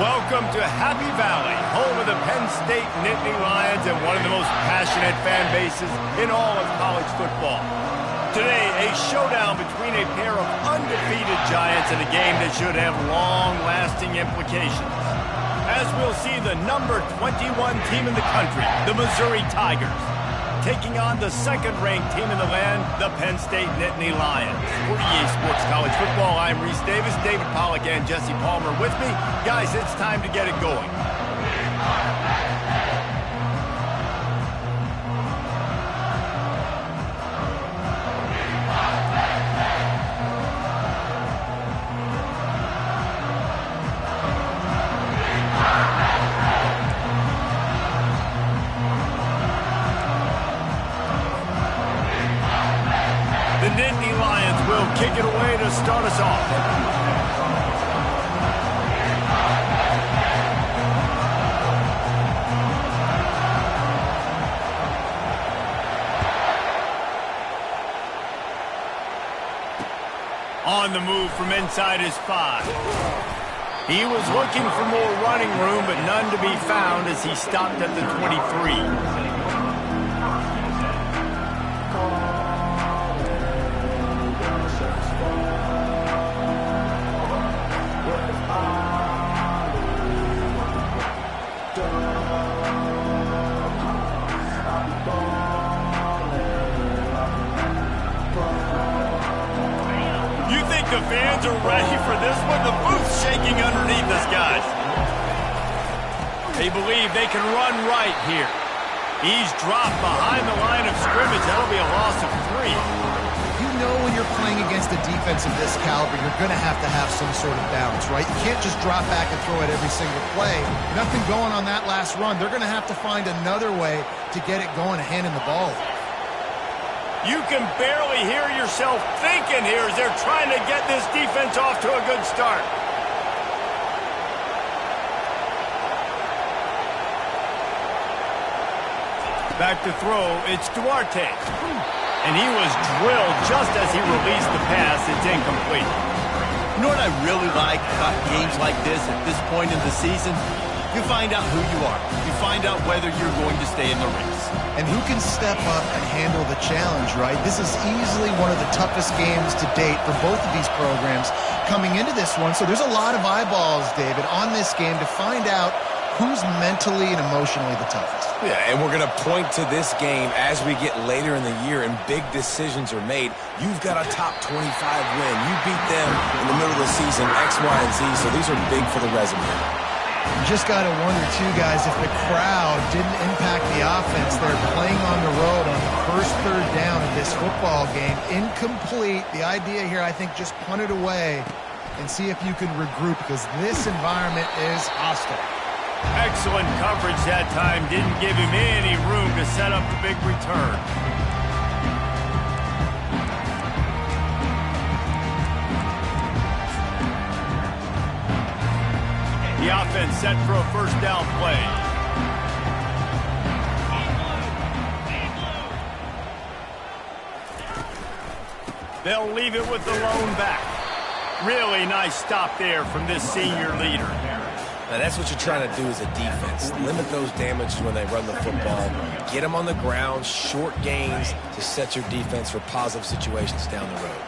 Welcome to Happy Valley, home of the Penn State Nittany Lions and one of the most passionate fan bases in all of college football. Today, a showdown between a pair of undefeated giants in a game that should have long-lasting implications. As we'll see the number 21 team in the country, the Missouri Tigers, taking on the second-ranked team in the land, the Penn State Nittany Lions. For EA Sports College Football, I'm Reese Davis, David Pollack, and Jesse Palmer with me. Guys, it's time to get it going. The Nittany Lions will kick it away to start us off. On the move from inside his 5. He was looking for more running room, but none to be found as he stopped at the 23. The fans are ready for this one. The booth's shaking underneath us, guys. They believe they can run right here. He's dropped behind the line of scrimmage. That'll be a loss of 3. You know when you're playing against a defense of this caliber, you're going to have some sort of balance, right? You can't just drop back and throw it every single play. Nothing going on that last run. They're going to have to find another way to get it going and handing the ball. You can barely hear yourself thinking here as they're trying to get this defense off to a good start. Back to throw, it's Duarte. And he was drilled just as he released the pass. It's incomplete. You know what I really like about games like this at this point in the season? You find out who you are. You find out whether you're going to stay in the race. And who can step up and handle the challenge, right? This is easily one of the toughest games to date for both of these programs coming into this one. So there's a lot of eyeballs, David, on this game to find out who's mentally and emotionally the toughest. Yeah, and we're going to point to this game as we get later in the year and big decisions are made. You've got a top 25 win. You beat them in the middle of the season, X, Y, and Z, so these are big for the resume. You just got to wonder, too, guys, if the crowd didn't impact the offense. They're playing on the road on the first third down of this football game. Incomplete. The idea here, I think, just punt it away and see if you can regroup because this environment is hostile. Excellent coverage that time. Didn't give him any room to set up the big return. The offense set for a first down play. They'll leave it with the lone back. Really nice stop there from this senior leader. Now that's what you're trying to do as a defense. Limit those damages when they run the football. Get them on the ground, short gains to set your defense for positive situations down the road.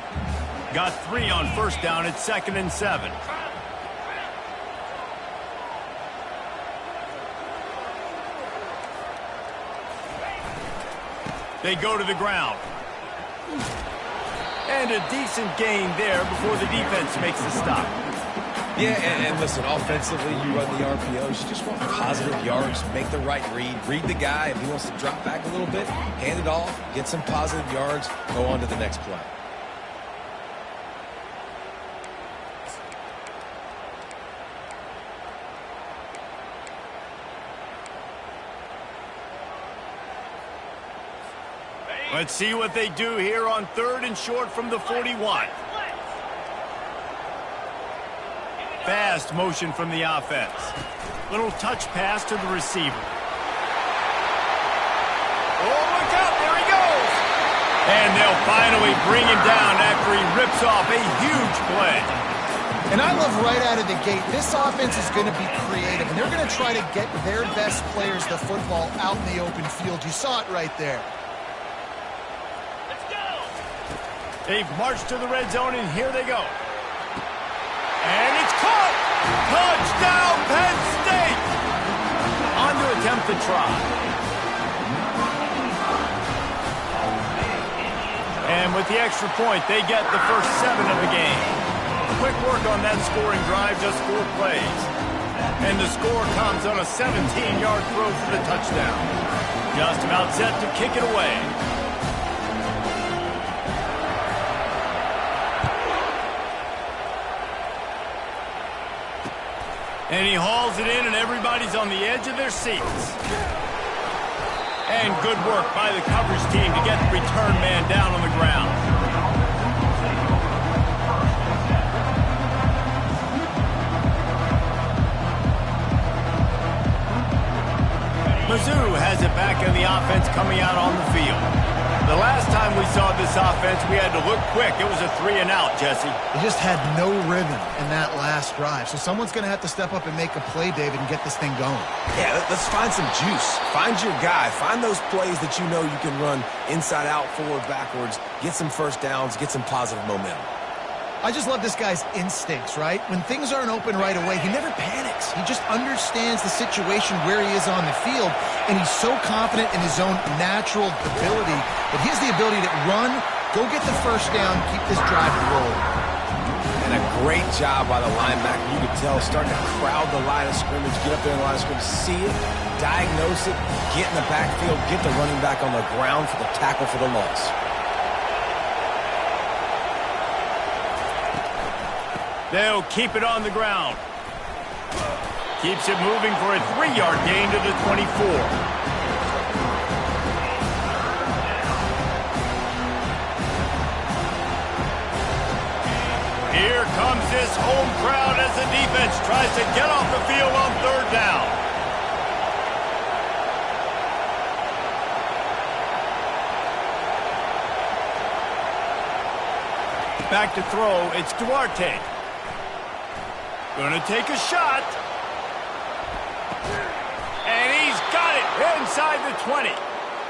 Got 3 on first down. It's 2nd and 7. They go to the ground. And a decent gain there before the defense makes the stop. Yeah, and listen, offensively, you run the RPOs. You just want positive yards, make the right read the guy. If he wants to drop back a little bit, hand it off, get some positive yards, go on to the next play. Let's see what they do here on 3rd and short from the 41. Fast motion from the offense. Little touch pass to the receiver. Oh, look out, there he goes! And they'll finally bring him down after he rips off a huge play. And I love right out of the gate, this offense is going to be creative, and they're going to try to get their best players the football out in the open field. You saw it right there. They've marched to the red zone, and here they go. And it's caught! Touchdown, Penn State! On to attempt the try. And with the extra point, they get the first 7 of the game. Quick work on that scoring drive, just 4 plays. And the score comes on a 17-yard throw for the touchdown. Just about set to kick it away. And he hauls it in, and everybody's on the edge of their seats. And good work by the coverage team to get the return man down on the ground. Mizzou has it back in the offense coming out on the field. The last time we saw this offense, we had to look quick. It was a 3-and-out, Jesse. They just had no rhythm in that last drive. So someone's going to have to step up and make a play, David, and get this thing going. Yeah, let's find some juice. Find your guy. Find those plays that you know you can run inside out, forward, backwards. Get some first downs. Get some positive momentum. I just love this guy's instincts, right? When things aren't open right away, he never panics. He just understands the situation where he is on the field, and he's so confident in his own natural ability that he has the ability to run, go get the first down, keep this drive rolling. And a great job by the linebacker. You could tell, starting to crowd the line of scrimmage, get up there in the line of scrimmage, see it, diagnose it, get in the backfield, get the running back on the ground for the tackle for the loss. They'll keep it on the ground. Keeps it moving for a 3-yard gain to the 24. Here comes this home crowd as the defense tries to get off the field on 3rd down. Back to throw, it's Duarte. Gonna take a shot. And he's got it inside the 20.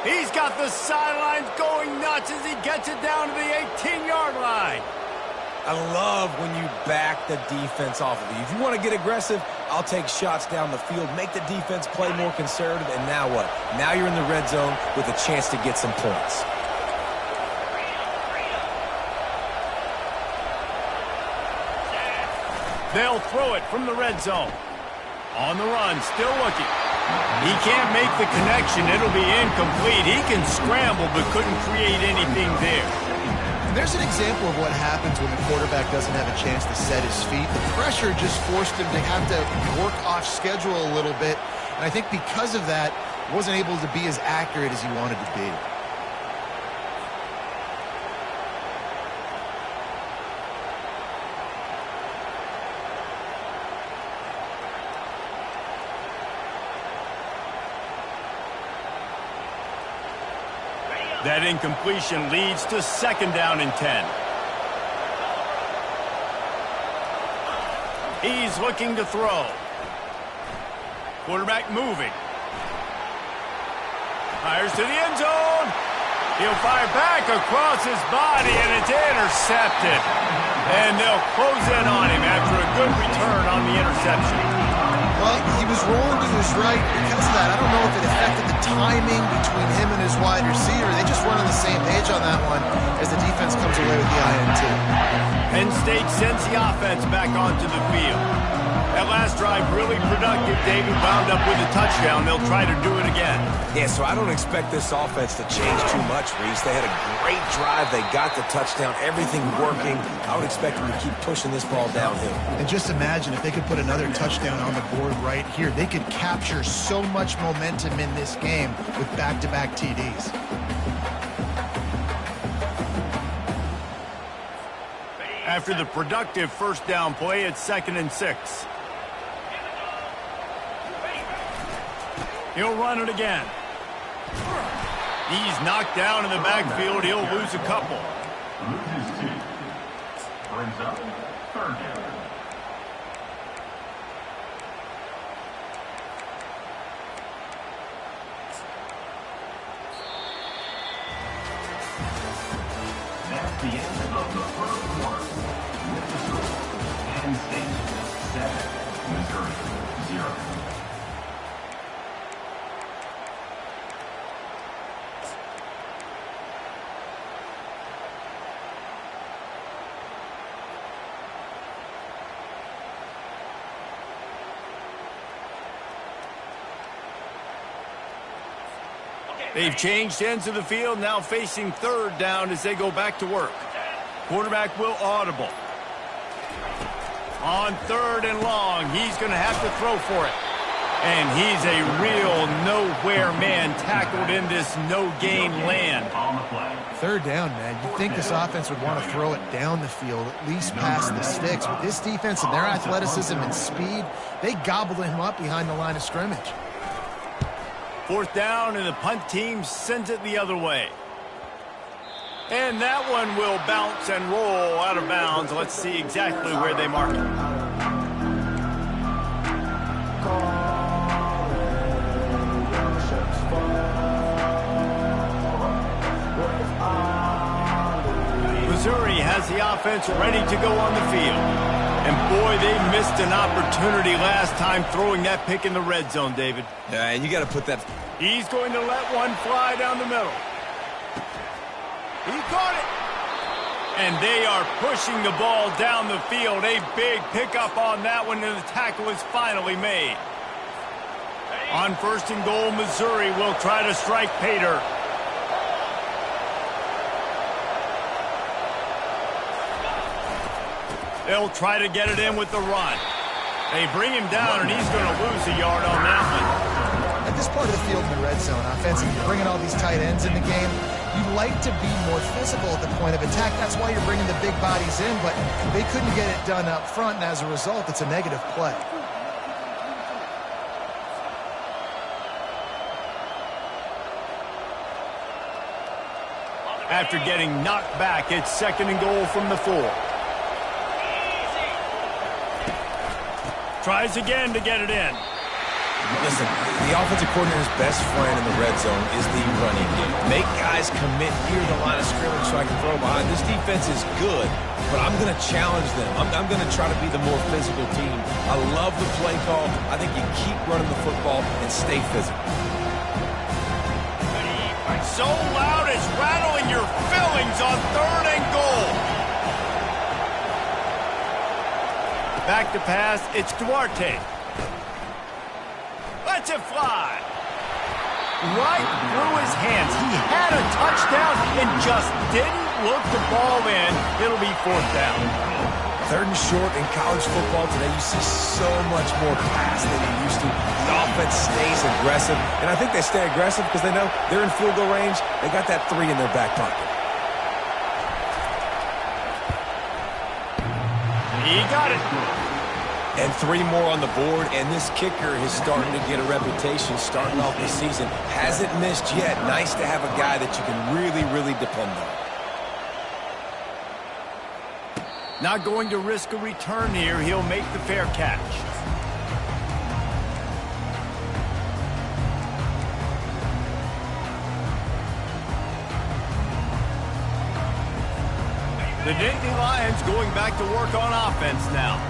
He's got the sidelines going nuts as he gets it down to the 18-yard line. I love when you back the defense off of you. If you want to get aggressive, I'll take shots down the field, make the defense play more conservative, and now what? Now you're in the red zone with a chance to get some points. They'll throw it from the red zone. On the run, still looking. He can't make the connection. It'll be incomplete. He can scramble, but couldn't create anything there. There's an example of what happens when the quarterback doesn't have a chance to set his feet. The pressure just forced him to have to work off schedule a little bit. And I think because of that, he wasn't able to be as accurate as he wanted to be. That incompletion leads to 2nd down and 10. He's looking to throw. Quarterback moving. Fires to the end zone. He'll fire back across his body, and it's intercepted. And they'll close in on him after a good return on the interception. Well, he was rolling to his right because of that. I don't know if it affected the timing between him and his wide receiver. They just weren't on the same page on that one as the defense comes away with the INT. Penn State sends the offense back onto the field. That last drive really productive. David wound up with a touchdown. They'll try to do it again. Yeah, so I don't expect this offense to change too much, Reese. They had a great drive. They got the touchdown. Everything working. I would expect them to keep pushing this ball downhill. And just imagine if they could put another touchdown on the board right here. They could capture so much momentum in this game with back-to-back TDs. After the productive first down play, it's 2nd and 6. He'll run it again. He's knocked down in the backfield. He'll lose a couple. Loses 2. Brings up 3rd down. That's the end of the first quarter. With the score, Penn State 7, Missouri 0. They've changed ends of the field, now facing 3rd down as they go back to work. Quarterback will audible. On 3rd and long, he's going to have to throw for it. And he's a real nowhere man tackled in this no-gain land. 3rd down, man. You'd think this offense would want to throw it down the field, at least past the sticks. With this defense and their athleticism and speed, they gobbled him up behind the line of scrimmage. 4th down, and the punt team sends it the other way. And that one will bounce and roll out of bounds. Let's see exactly where they mark it. Missouri has the offense ready to go on the field. And boy, they missed an opportunity last time throwing that pick in the red zone, David. Yeah, and you got to put that... He's going to let one fly down the middle. He caught it. And they are pushing the ball down the field. A big pickup on that one, and the tackle is finally made. On 1st and goal, Missouri will try to strike Pater. They'll try to get it in with the run. They bring him down, and he's going to lose a yard on that one. At this part of the field in the red zone, offensively, you're bringing all these tight ends in the game. You like to be more physical at the point of attack. That's why you're bringing the big bodies in, but they couldn't get it done up front, and as a result, it's a negative play. After getting knocked back, it's 2nd and goal from the 4. Tries again to get it in. Listen, the offensive coordinator's best friend in the red zone is the running game. Make guys commit near the line of scrimmage so I can throw behind. This defense is good, but I'm going to challenge them. I'm going to try to be the more physical team. I love the play call. I think you keep running the football and stay physical. So loud it's rattling your fillings on 3rd and goal. Back to pass, it's Duarte. Lets it fly. Right through his hands. He had a touchdown and just didn't look the ball in. It'll be 4th down. 3rd and short in college football today, you see so much more pass than you used to. The offense stays aggressive, and I think they stay aggressive because they know they're in field goal range. They got that 3 in their back pocket. He got it. And 3 more on the board, and this kicker is starting to get a reputation starting off the season. Hasn't missed yet. Nice to have a guy that you can really, really depend on. Not going to risk a return here. He'll make the fair catch. The Nittany Lions going back to work on offense now.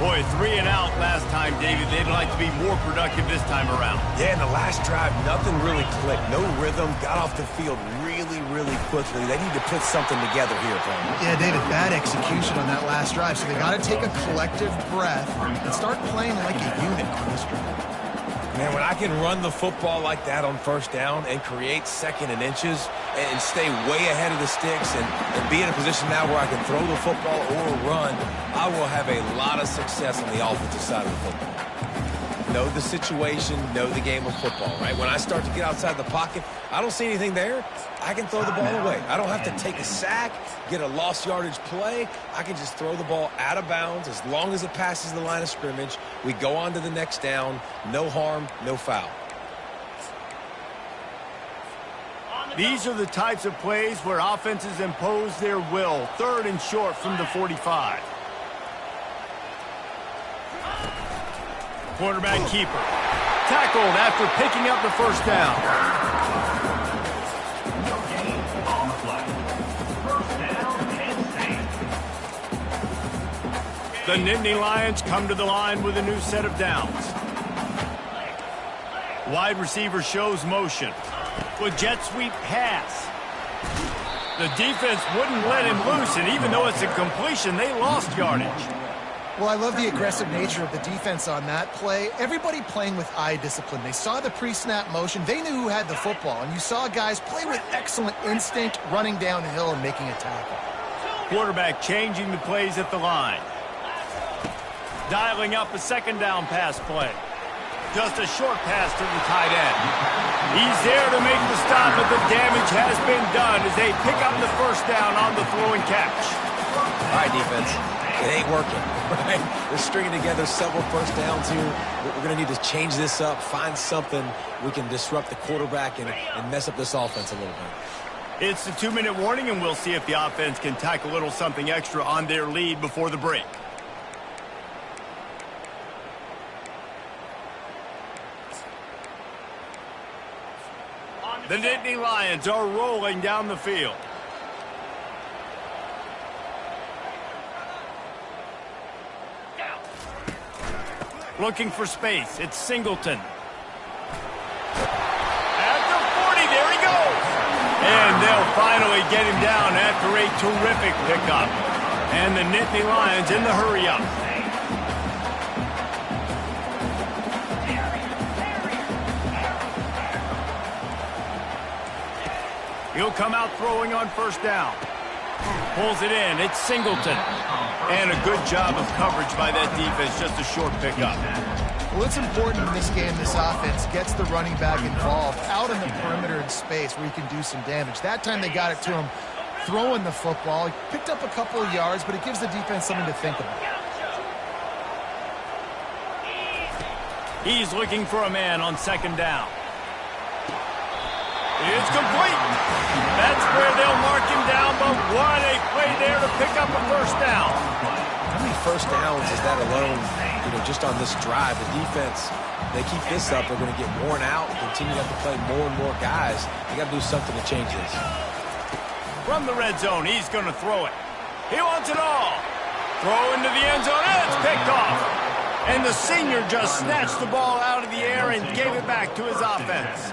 Boy, 3 and out last time, David. They'd like to be more productive this time around. Yeah, in the last drive, nothing really clicked. No rhythm, got off the field really quickly. They need to put something together here, Penn. Yeah, David, bad execution on that last drive. So they got to take a collective breath and start playing like a unit on this drive. Man, when I can run the football like that on first down and create second and inches and stay way ahead of the sticks and be in a position now where I can throw the football or run, I will have a lot of success on the offensive side of the football. Know the situation, know the game of football, right? When I start to get outside the pocket, I don't see anything there, I can throw the ball away. I don't have to take a sack, get a lost yardage play. I can just throw the ball out of bounds as long as it passes the line of scrimmage. We go on to the next down. No harm, no foul. These are the types of plays where offenses impose their will. 3rd and short from the 45. Quarterback keeper. Tackled after picking up the first down. No gain on the play. First down, Penn State. The Nittany Lions come to the line with a new set of downs. Wide receiver shows motion. With jet sweep pass. The defense wouldn't let him loose, and even though it's a completion, they lost yardage. Well, I love the aggressive nature of the defense on that play. Everybody playing with eye discipline. They saw the pre-snap motion. They knew who had the football, and you saw guys play with excellent instinct, running downhill and making a tackle. Quarterback changing the plays at the line. Dialing up a second down pass play. Just a short pass to the tight end. He's there to make the stop, but the damage has been done as they pick up the first down on the throw and catch. All right, defense. It ain't working, right? They're stringing together several first downs here. We're going to need to change this up, find something we can disrupt the quarterback and mess up this offense a little bit. It's the 2-minute warning, and we'll see if the offense can tack a little something extra on their lead before the break. The Nittany Lions are rolling down the field. Looking for space. It's Singleton. At the 40, there he goes. And they'll finally get him down after a terrific pickup. And the Nittany Lions in the hurry-up. He'll come out throwing on first down. Pulls it in. It's Singleton. And a good job of coverage by that defense. Just a short pickup. Well, it's important in this game, this offense gets the running back involved out in the perimeter in space where he can do some damage. That time they got it to him throwing the football. He picked up a couple of yards, but it gives the defense something to think about. He's looking for a man on second down. It's complete. That's where they'll mark him down, but what a play there to pick up a first down. How many first downs is that alone, just on this drive? The defense, they keep this up, they're going to get worn out, continue to have to play more and more guys. They got to do something to change this. From the red zone, he's going to throw it. He wants it all. Throw into the end zone, and it's picked off. And the senior just snatched the ball out of the air and gave it back to his offense.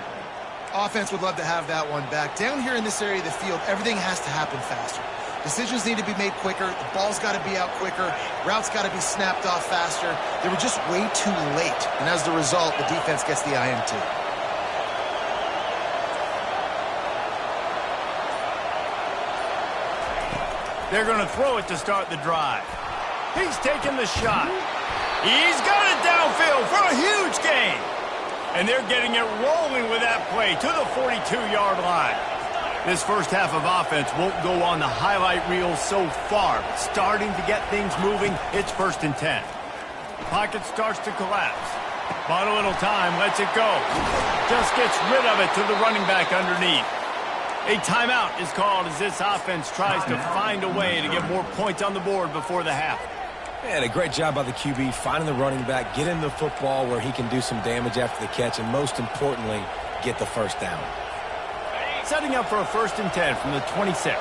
Offense would love to have that one back. Down here in this area of the field, everything has to happen faster. Decisions need to be made quicker. The ball's got to be out quicker. Routes got to be snapped off faster. They were just way too late. And as the result, the defense gets the INT. They're going to throw it to start the drive. He's taking the shot. He's got it downfield for a huge gain. And they're getting it rolling with that play to the 42-yard line. This first half of offense won't go on the highlight reel so far, but starting to get things moving, it's 1st and 10. Pocket starts to collapse. Bought a little time, lets it go. Just gets rid of it to the running back underneath. A timeout is called as this offense tries to find a way to get more points on the board before the half. Man, a great job by the QB, finding the running back, get him the football where he can do some damage after the catch, and most importantly, get the first down. Setting up for a 1st and 10 from the 26.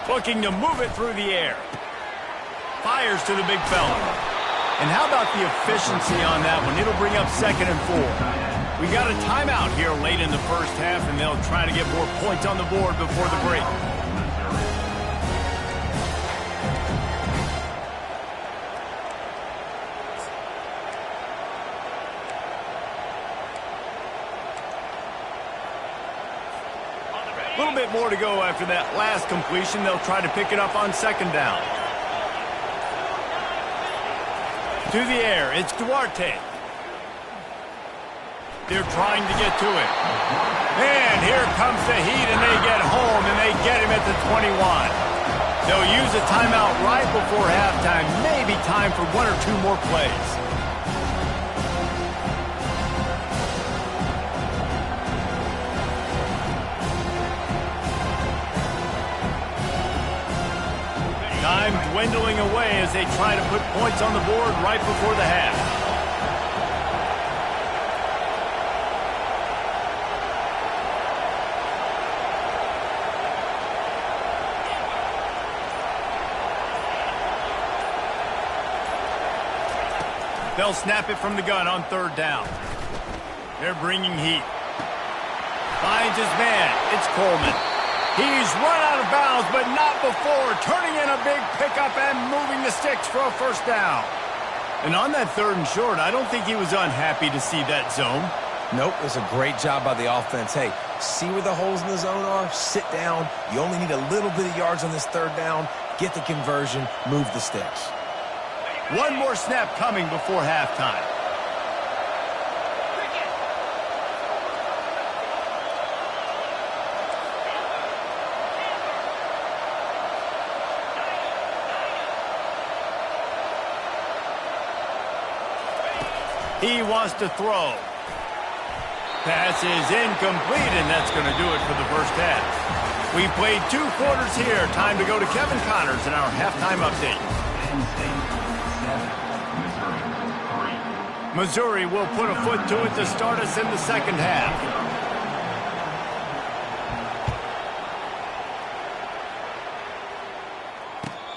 Looking to move it through the air. Fires to the big fella. And how about the efficiency on that one? It'll bring up 2nd and 4. We got a timeout here late in the first half, and they'll try to get more points on the board before the break. A little bit more to go after that last completion. They'll try to pick it up on 2nd down. To the air, it's Duarte. They're trying to get to it. And here comes the heat, and they get home, and they get him at the 21. They'll use a timeout right before halftime. Maybe time for 1 or 2 more plays. Time dwindling away as they try to put points on the board right before the half. They'll snap it from the gun on 3rd down. They're bringing heat. Finds his man. It's Coleman. He's run out of bounds, but not before. Turning in a big pickup and moving the sticks for a 1st down. And on that 3rd and short, I don't think he was unhappy to see that zone. Nope, it was a great job by the offense. Hey, see where the holes in the zone are? Sit down. You only need a little bit of yards on this 3rd down. Get the conversion. Move the sticks. One more snap coming before halftime. He wants to throw. Pass is incomplete, and that's going to do it for the first half. We played 2 quarters here. Time to go to Kevin Connors in our halftime update. Penn State 7, Missouri 3. Missouri will put a foot to it to start us in the second half.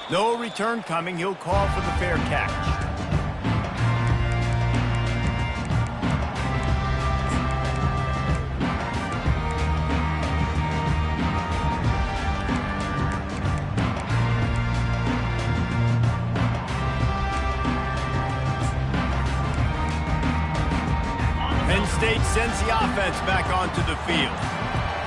No return coming. He'll call for the fair catch. Penn State sends the offense back onto the field.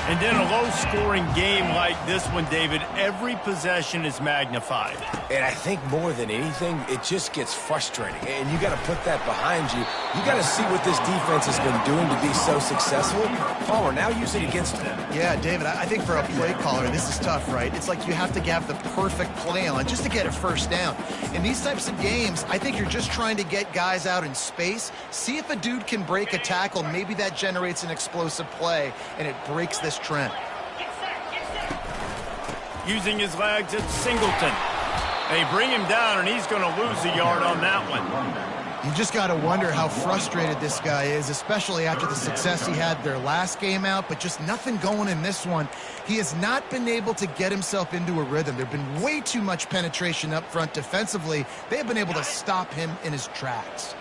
And in a low-scoring game like this one, David, every possession is magnified. And I think more than anything, it just gets frustrating. And you got to put that behind you. You got to see what this defense has been doing to be so successful. Palmer, now use it against them. Yeah, David, I think for a play caller, this is tough, right? It's like you have to have the perfect play on just to get a 1st down. In these types of games, I think you're just trying to get guys out in space, see if a dude can break a tackle. Maybe that generates an explosive play, and it breaks this trend. Using his legs, it's Singleton. They bring him down, and he's going to lose a yard on that one. You just got to wonder how frustrated this guy is, especially after the success he had their last game out, but just nothing going in this one. He has not been able to get himself into a rhythm. There have been way too much penetration up front defensively. They have been able to stop him in his tracks.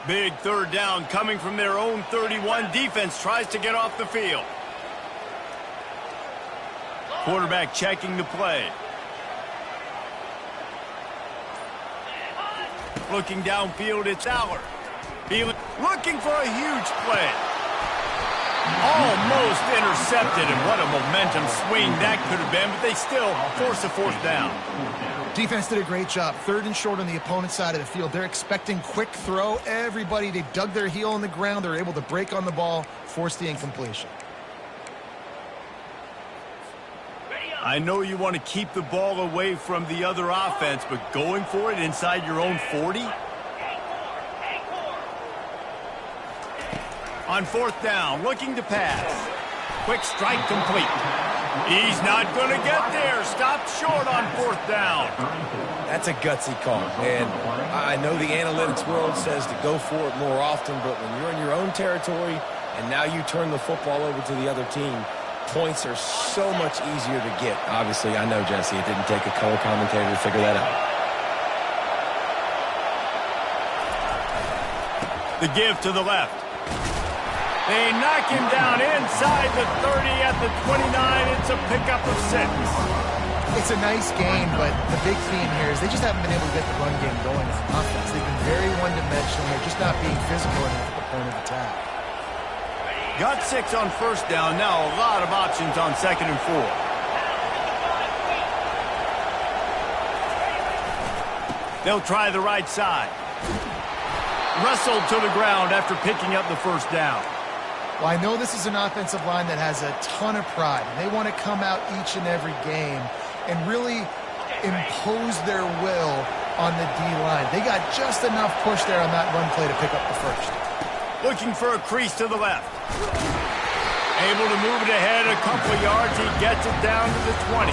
Big 3rd down coming from their own 31. Defense tries to get off the field. Quarterback checking the play. Looking downfield, it's Aller. Looking for a huge play. Almost intercepted, and what a momentum swing that could have been, but they still force a 4th down. Defense did a great job. 3rd and short on the opponent's side of the field. They're expecting quick throw. Everybody, they dug their heel in the ground. They're able to break on the ball, force the incompletion. I know you want to keep the ball away from the other offense, but going for it inside your own 40? On 4th down, looking to pass. Quick strike complete. He's not going to get there. Stopped short on 4th down. That's a gutsy call. And I know the analytics world says to go for it more often, but when you're in your own territory and now you turn the football over to the other team, Points are so much easier to get. Obviously, I know, Jesse, it didn't take a color commentator to figure that out. The give to the left. They knock him down inside the 30 at the 29. It's a pickup of 6. It's a nice game, but the big theme here is they just haven't been able to get the run game going on offense. They've been very one-dimensional. They're just not being physical enough at the point of attack. Got 6 on first down. Now a lot of options on 2nd and 4. They'll try the right side. Wrestled to the ground after picking up the first down. Well, I know this is an offensive line that has a ton of pride, and they want to come out each and every game and really impose their will on the D-line. They got just enough push there on that run play to pick up the first. Looking for a crease to the left. Able to move it ahead a couple of yards. He gets it down to the 20.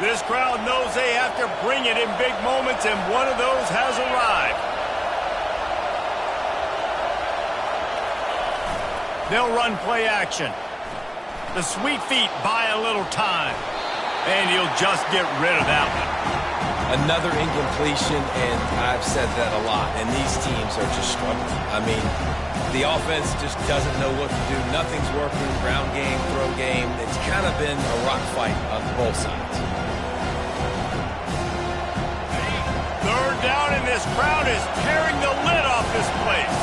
This crowd knows they have to bring it in big moments, and one of those has arrived. They'll run play action. The sweet feet buy a little time, and he'll just get rid of that one. Another incompletion, and I've said that a lot, and these teams are just struggling. I mean, the offense just doesn't know what to do. Nothing's working. Ground game, throw game. It's kind of been a rock fight on both sides. Third down, and this crowd is tearing the lid off this place.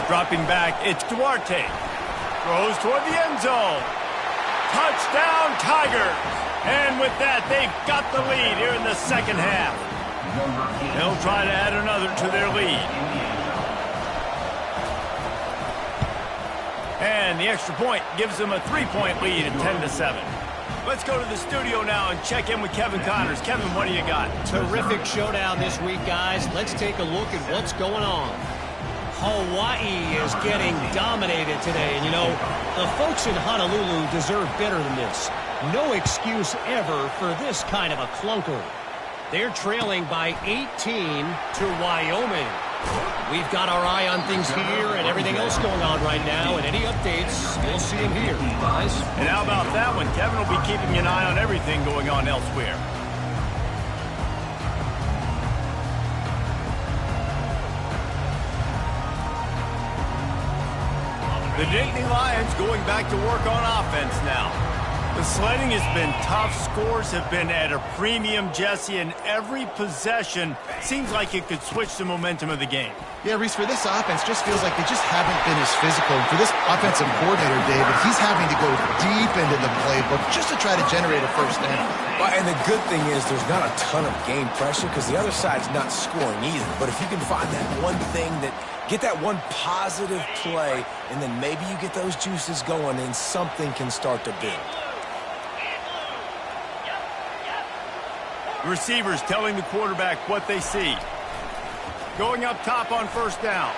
Dropping back, it's Duarte. Throws toward the end zone. Touchdown, Tigers. And with that, they've got the lead here in the second half. They'll try to add another to their lead. And the extra point gives them a 3-point lead at 10-7. Let's go to the studio now and check in with Kevin Connors. Kevin, what do you got? Terrific showdown this week, guys. Let's take a look at what's going on. Hawaii is getting dominated today. And, you know, the folks in Honolulu deserve better than this. No excuse ever for this kind of a clunker. They're trailing by 18 to Wyoming. We've got our eye on things here and everything else going on right now, and any updates, we'll see them here, guys. And how about that one? Kevin will be keeping an eye on everything going on elsewhere. The Nittany Lions going back to work on offense now. The sledding has been tough. Scores have been at a premium, Jesse, and every possession seems like it could switch the momentum of the game. Yeah, Reese, for this offense, just feels like they just haven't been as physical. And for this offensive coordinator, David, he's having to go deep into the playbook just to try to generate a first down. Well, and the good thing is there's not a ton of game pressure because the other side's not scoring either. But if you can find that one thing that get that one positive play, and then maybe you get those juices going and something can start to build. Receivers telling the quarterback what they see. Going up top on first down.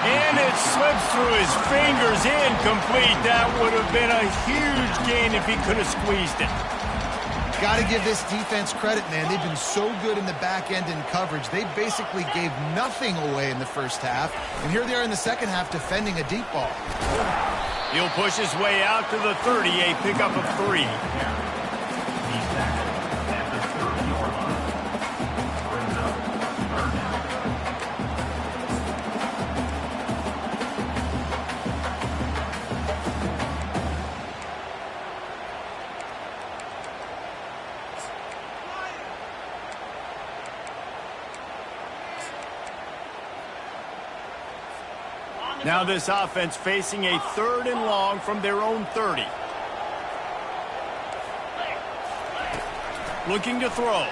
And it slips through his fingers, incomplete. That would have been a huge gain if he could have squeezed it. Got to give this defense credit, man. They've been so good in the back end in coverage. They basically gave nothing away in the first half. And here they are in the second half defending a deep ball. He'll push his way out to the 30, a pickup of 3. Now this offense facing a 3rd and long from their own 30. Looking to throw.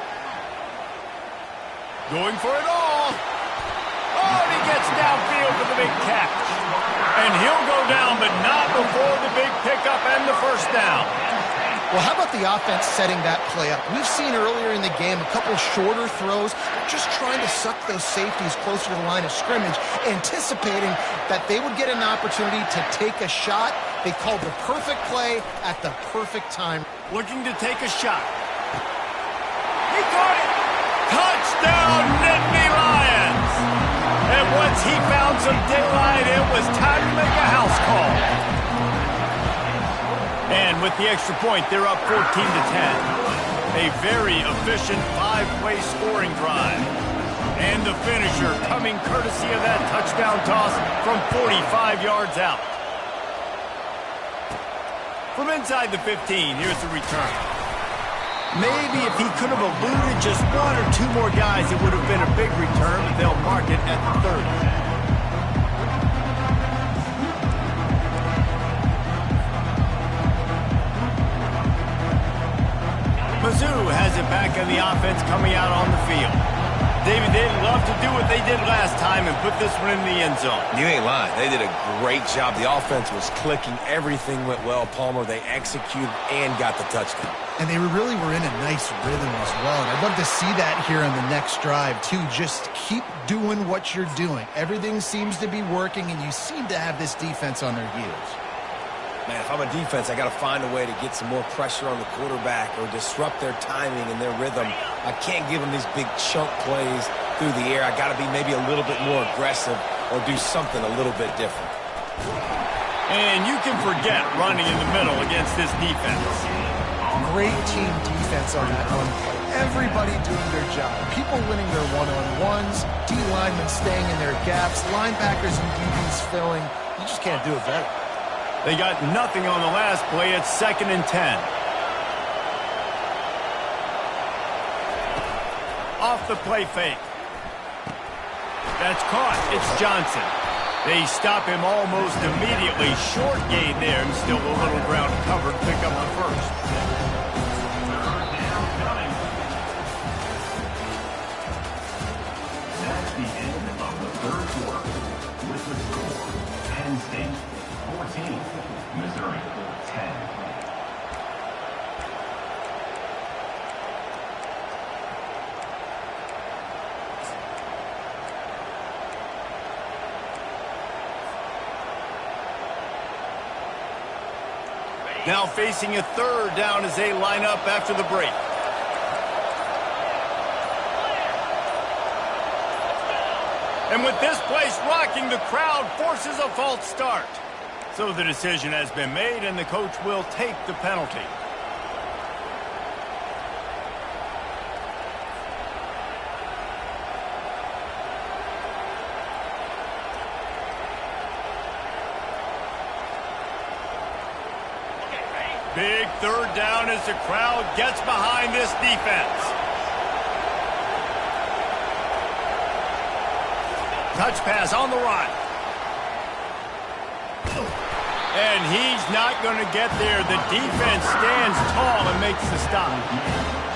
Going for it all. Oh, and he gets downfield for the big catch. And he'll go down, but not before the big pickup and the first down. Well, how about the offense setting that play up? We've seen earlier in the game a couple shorter throws, just trying to suck those safeties closer to the line of scrimmage, anticipating that they would get an opportunity to take a shot. They called the perfect play at the perfect time. Looking to take a shot. He caught it! Touchdown, Nittany Lions! And once he found some daylight, it was time to make a house call. And with the extra point, they're up 14-10. A very efficient 5-play scoring drive. And the finisher coming courtesy of that touchdown toss from 45 yards out. From inside the 15, here's the return. Maybe if he could have eluded just one or two more guys, it would have been a big return, but they'll mark it at the 30. Mizzou has it back on the offense coming out on the field. David, they'd love to do what they did last time and put this one in the end zone. You ain't lying. They did a great job. The offense was clicking. Everything went well, Palmer. They executed and got the touchdown. And they really were in a nice rhythm as well. And I'd love to see that here on the next drive, too. Just keep doing what you're doing. Everything seems to be working, and you seem to have this defense on their heels. Man, if I'm a defense, I got to find a way to get some more pressure on the quarterback or disrupt their timing and their rhythm. I can't give them these big chunk plays through the air. I got to be maybe a little bit more aggressive or do something a little bit different. And you can forget running in the middle against this defense. Great team defense on that one play. Everybody doing their job. People winning their one-on-ones, D-linemen staying in their gaps, linebackers and DBs filling. You just can't do it better. They got nothing on the last play. It's 2nd and 10. Off the play fake. That's caught. It's Johnson. They stop him almost immediately. Short gain there, and still a little ground covered. Pick up the first. That's the end of the third quarter. With the score, Penn State 14, Missouri 10. Now facing a 3rd down as they line up after the break. And with this place rocking, the crowd forces a false start. So the decision has been made, and the coach will take the penalty. Big 3rd down as the crowd gets behind this defense. Touch pass on the run. And he's not going to get there. The defense stands tall and makes the stop.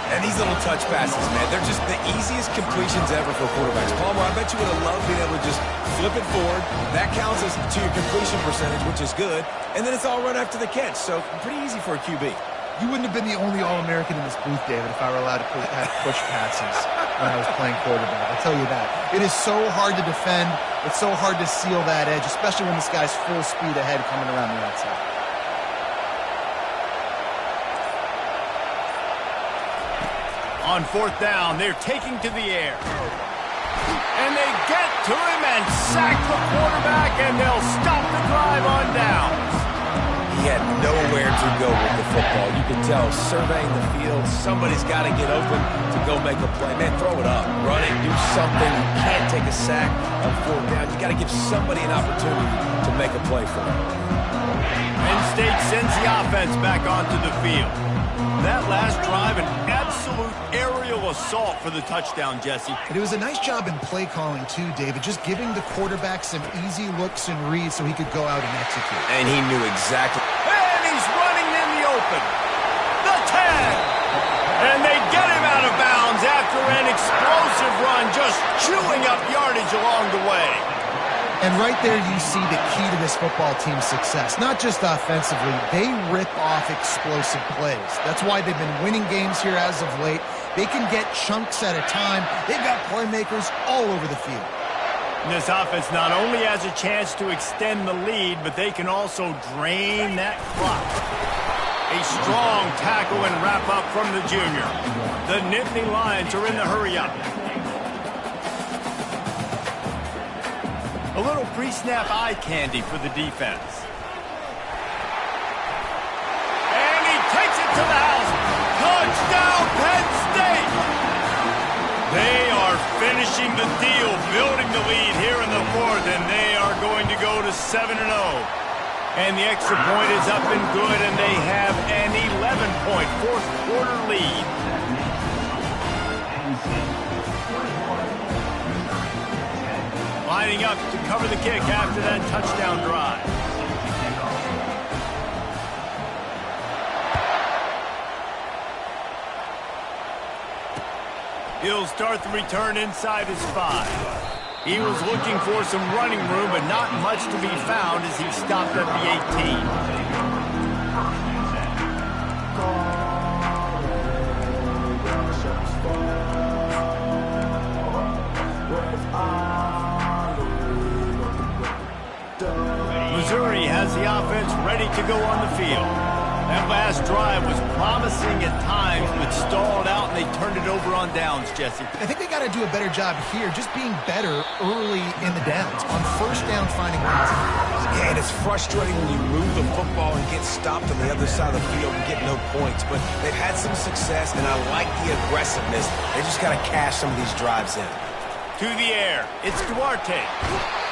And these little touch passes, man, they're just the easiest completions ever for quarterbacks. Palmer, I bet you would have loved being able to just flip it forward. That counts as to your completion percentage, which is good. And then it's all run after the catch. So pretty easy for a QB. You wouldn't have been the only All-American in this booth, David, if I were allowed to have push passes when I was playing quarterback. I'll tell you that. It is so hard to defend. It's so hard to seal that edge, especially when this guy's full speed ahead coming around the outside. On 4th down, they're taking to the air. And they get to him and sack the quarterback, and they'll stop the drive on downs. He had nowhere to go with the football. You can tell, surveying the field, somebody's got to get open to go make a play. Man, throw it up, run it, do something. You can't take a sack on 4th down. You got to give somebody an opportunity to make a play for him. Penn State sends the offense back onto the field. That last drive, an absolute aerial assault for the touchdown, Jesse. But it was a nice job in play calling, too, David, just giving the quarterback some easy looks and reads so he could go out and execute. And he knew exactly. And he's running in the open. The 10. And they get him out of bounds after an explosive run, just chewing up yardage along the way. And right there you see the key to this football team's success. Not just offensively, they rip off explosive plays. That's why they've been winning games here as of late. They can get chunks at a time. They've got playmakers all over the field. And this offense not only has a chance to extend the lead, but they can also drain that clock. A strong tackle and wrap-up from the junior. The Nittany Lions are in the hurry-up. A little pre-snap eye candy for the defense. And he takes it to the house. Touchdown, Penn State! They are finishing the deal, building the lead here in the fourth, and they are going to go to 7-0. And the extra point is up and good, and they have an 11-point fourth-quarter lead. Lining up to cover the kick after that touchdown drive. He'll start the return inside his 5. He was looking for some running room, but not much to be found as he stopped at the 18. Missouri has the offense ready to go on the field. That last drive was promising at times, but stalled out, and they turned it over on downs, Jesse. I think they got to do a better job here, just being better early in the downs. On first down, finding positive. Yeah, and it's frustrating when you move the football and get stopped on the other side of the field and get no points. But they've had some success, and I like the aggressiveness. They just got to cash some of these drives in. To the air, it's Duarte.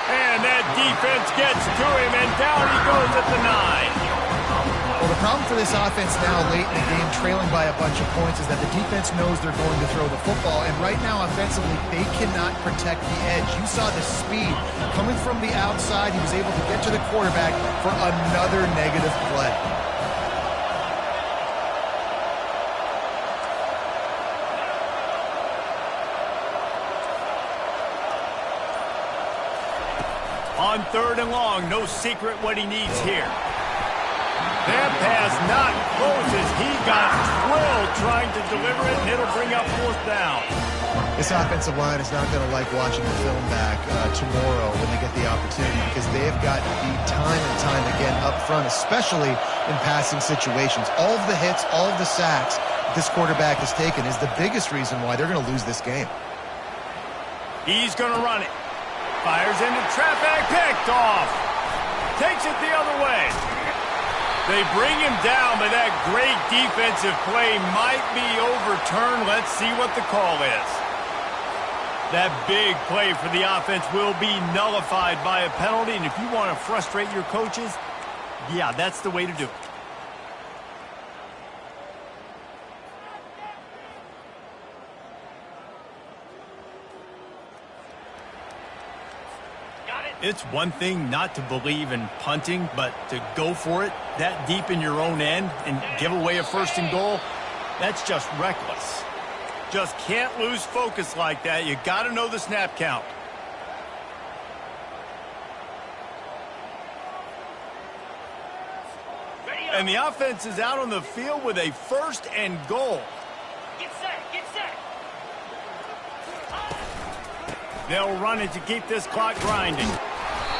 And that defense gets to him, and down he goes at the 9. Well, the problem for this offense now late in the game, trailing by a bunch of points, is that the defense knows they're going to throw the football. And right now, offensively, they cannot protect the edge. You saw the speed coming from the outside. He was able to get to the quarterback for another negative play. On 3rd and long, no secret what he needs here. That pass not close as he got twirled trying to deliver it, and it'll bring up 4th down. This offensive line is not going to like watching the film back tomorrow when they get the opportunity, because they have got beat time and time again up front, especially in passing situations. All of the hits, all of the sacks this quarterback has taken is the biggest reason why they're going to lose this game. He's going to run it. Fires into traffic, picked off. Takes it the other way. They bring him down, but that great defensive play might be overturned. Let's see what the call is. That big play for the offense will be nullified by a penalty, and if you want to frustrate your coaches, yeah, that's the way to do it. It's one thing not to believe in punting, but to go for it that deep in your own end and give away a 1st and goal, that's just reckless. Just can't lose focus like that. You got to know the snap count. And the offense is out on the field with a 1st and goal. Get set, get set. They'll run it to keep this clock grinding.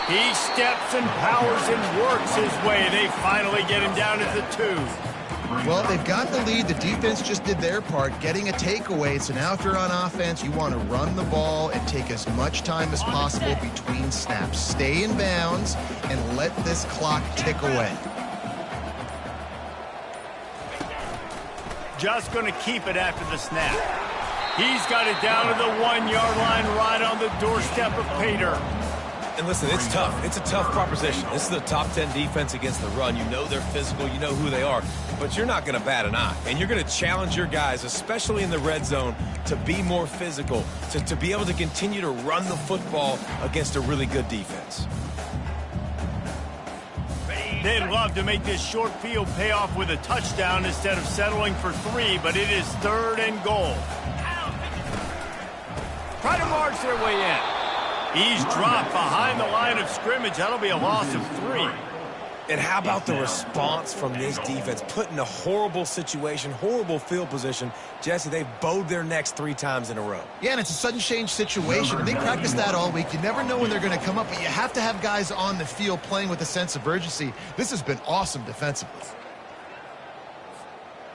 He steps and powers and works his way. They finally get him down at the 2. Well, they've got the lead. The defense just did their part, getting a takeaway. So now if you're on offense, you want to run the ball and take as much time as possible between snaps. Stay in bounds and let this clock tick away. Just going to keep it after the snap. He's got it down to the 1-yard line right on the doorstep of Pater. And listen, it's tough. It's a tough proposition. This is the top 10 defense against the run. You know they're physical. You know who they are. But you're not going to bat an eye. And you're going to challenge your guys, especially in the red zone, to be more physical, to be able to continue to run the football against a really good defense. They'd love to make this short field pay off with a touchdown instead of settling for 3, but it is 3rd and goal. Try to march their way in. He's dropped behind the line of scrimmage. That'll be a loss of 3. And how about the response from this defense? Put in a horrible situation, horrible field position. Jesse, they've bowed their necks 3 times in a row. Yeah, and it's a sudden change situation. And they practice that all week. You never know when they're going to come up, but you have to have guys on the field playing with a sense of urgency. This has been awesome defensively.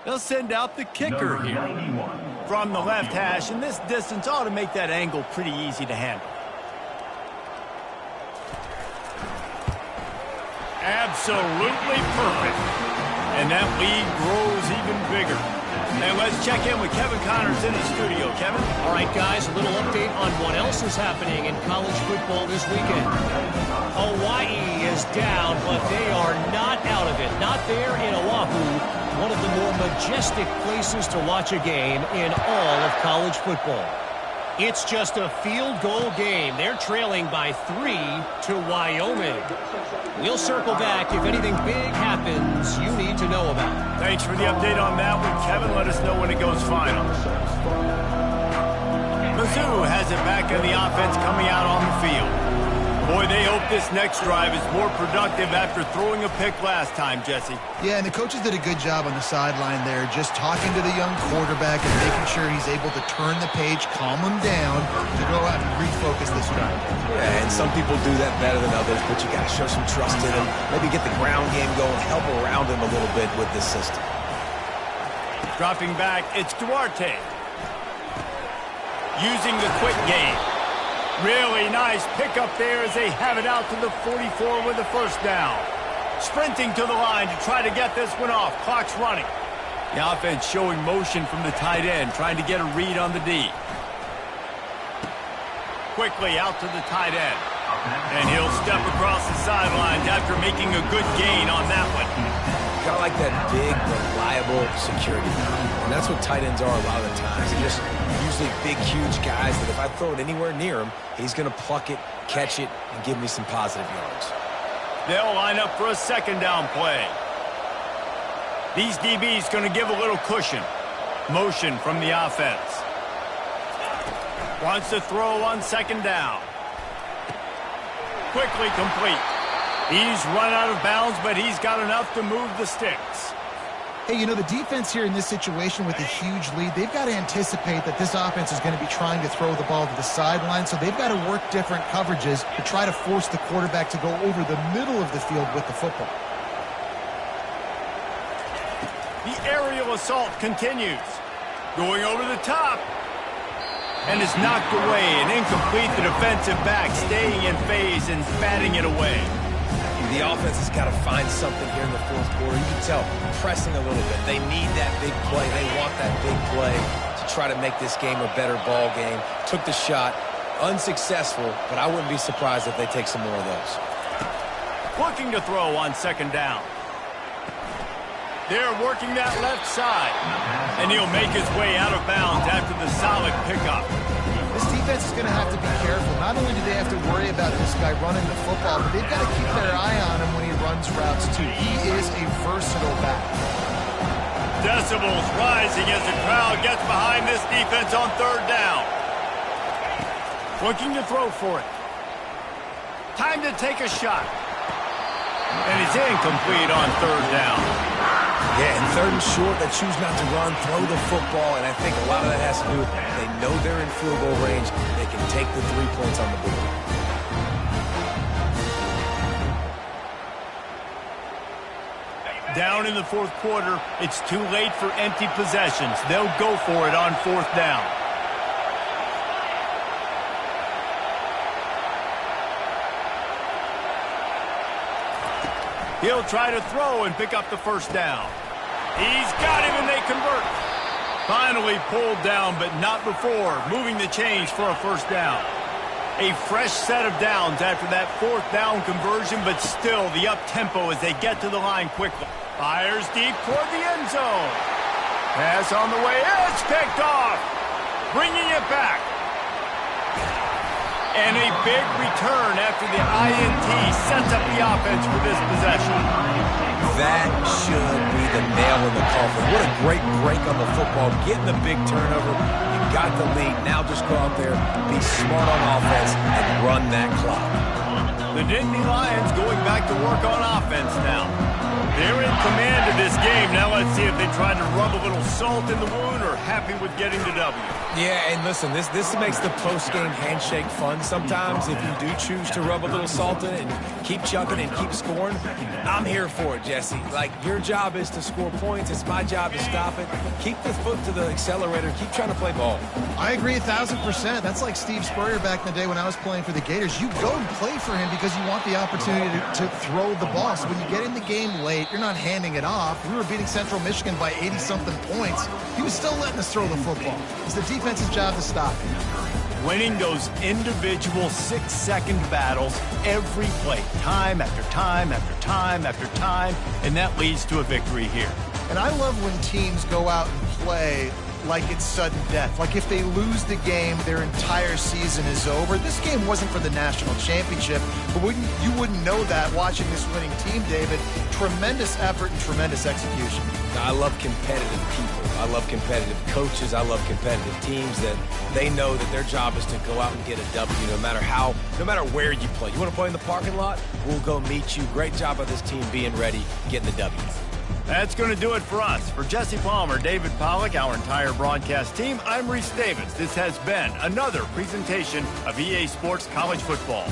They'll send out the kicker here from the left hash, and this distance ought to make that angle pretty easy to handle. Absolutely perfect. And that lead grows even bigger. And let's check in with Kevin Connors in the studio. Kevin? All right, guys, a little update on what else is happening in college football this weekend. Hawaii is down, but they are not out of it. Not there in Oahu, one of the more majestic places to watch a game in all of college football. It's just a field goal game. They're trailing by 3 to Wyoming. We'll circle back if anything big happens you need to know about. Thanks for the update on that one, Kevin. Let us know when it goes final. Mizzou has it back in the offense coming out on the field. Boy, they hope this next drive is more productive after throwing a pick last time, Jesse. Yeah, and the coaches did a good job on the sideline there, just talking to the young quarterback and making sure he's able to turn the page, calm him down, to go out and refocus this drive. Yeah, and some people do that better than others, but you got to show some trust in him. Maybe get the ground game going, help around him a little bit with this system. Dropping back, it's Duarte. Using the quick game. Really nice pickup there as they have it out to the 44 with the first down. Sprinting to the line to try to get this one off. Clock's running. The offense showing motion from the tight end, trying to get a read on the D. Quickly out to the tight end. And he'll step across the sidelines after making a good gain on that one. Got like that big, reliable security. And that's what tight ends are a lot of the times. They're just usually big, huge guys that if I throw it anywhere near him, he's going to pluck it, catch it, and give me some positive yards. They'll line up for a second down play. These DBs going to give a little cushion. Motion from the offense. Wants to throw on second down. Quickly complete. He's run out of bounds, but he's got enough to move the sticks. Hey, you know, the defense here in this situation with a huge lead, they've got to anticipate that this offense is going to be trying to throw the ball to the sideline, so they've got to work different coverages to try to force the quarterback to go over the middle of the field with the football. The aerial assault continues. Going over the top. And is knocked away and incomplete. The defensive back staying in phase and batting it away. The offense has got to find something here in the fourth quarter. You can tell, pressing a little bit. They need that big play. They want that big play to try to make this game a better ball game. Took the shot. Unsuccessful, but I wouldn't be surprised if they take some more of those. Looking to throw on second down. They're working that left side. And he'll make his way out of bounds after the solid pickup. This defense is going to have to be careful. Not only do they have to worry about this guy running the football, but they've got to keep their eye on him when he runs routes too. He is a versatile back. Decibels rising as the crowd gets behind this defense on third down. Looking to throw for it. Time to take a shot. And he's incomplete on third down. Yeah, and third and short, they choose not to run, throw the football, and I think a lot of that has to do with they know they're in field goal range. They can take the 3 points on the board. Down in the fourth quarter, it's too late for empty possessions. They'll go for it on fourth down. He'll try to throw and pick up the first down. He's got him and they convert. Finally pulled down, but not before moving the chains for a first down. A fresh set of downs after that fourth down conversion, but still the up-tempo as they get to the line quickly. Fires deep toward the end zone. Pass on the way. It's picked off. Bringing it back. And a big return after the INT sets up the offense for this possession. That should be the nail in the coffin. What a great break on the football. Getting the big turnover. You got the lead. Now just go out there, be smart on offense, and run that clock. The Nittany Lions going back to work on offense now. They're in command of this game. Now let's see if they try to rub a little salt in the wound or happy with getting the W. Yeah, and listen, this makes the post-game handshake fun sometimes. If you do choose to rub a little salt in it and keep chucking and keep scoring, I'm here for it, Jesse. Like, your job is to score points. It's my job to stop it. Keep the foot to the accelerator. Keep trying to play ball. I agree 1,000%. That's like Steve Spurrier back in the day when I was playing for the Gators. You go and play for him because you want the opportunity to throw the ball. So when you get in the game late, you're not handing it off. We were beating Central Michigan by 80-something points. He was still letting us throw the football. It's the defense's job to stop him. Winning those individual 6-second battles every play, time after time after time after time, and that leads to a victory here. And I love when teams go out and play like it's sudden death. Like if they lose the game, their entire season is over. This game wasn't for the national championship, but you wouldn't know that watching this winning team, David. Tremendous effort and tremendous execution. I love competitive people. I love competitive coaches. I love competitive teams that they know that their job is to go out and get a W no matter where you play. You want to play in the parking lot? We'll go meet you. Great job by this team being ready, getting the W. That's going to do it for us. For Jesse Palmer, David Pollack, our entire broadcast team, I'm Reese Davis. This has been another presentation of EA Sports College Football.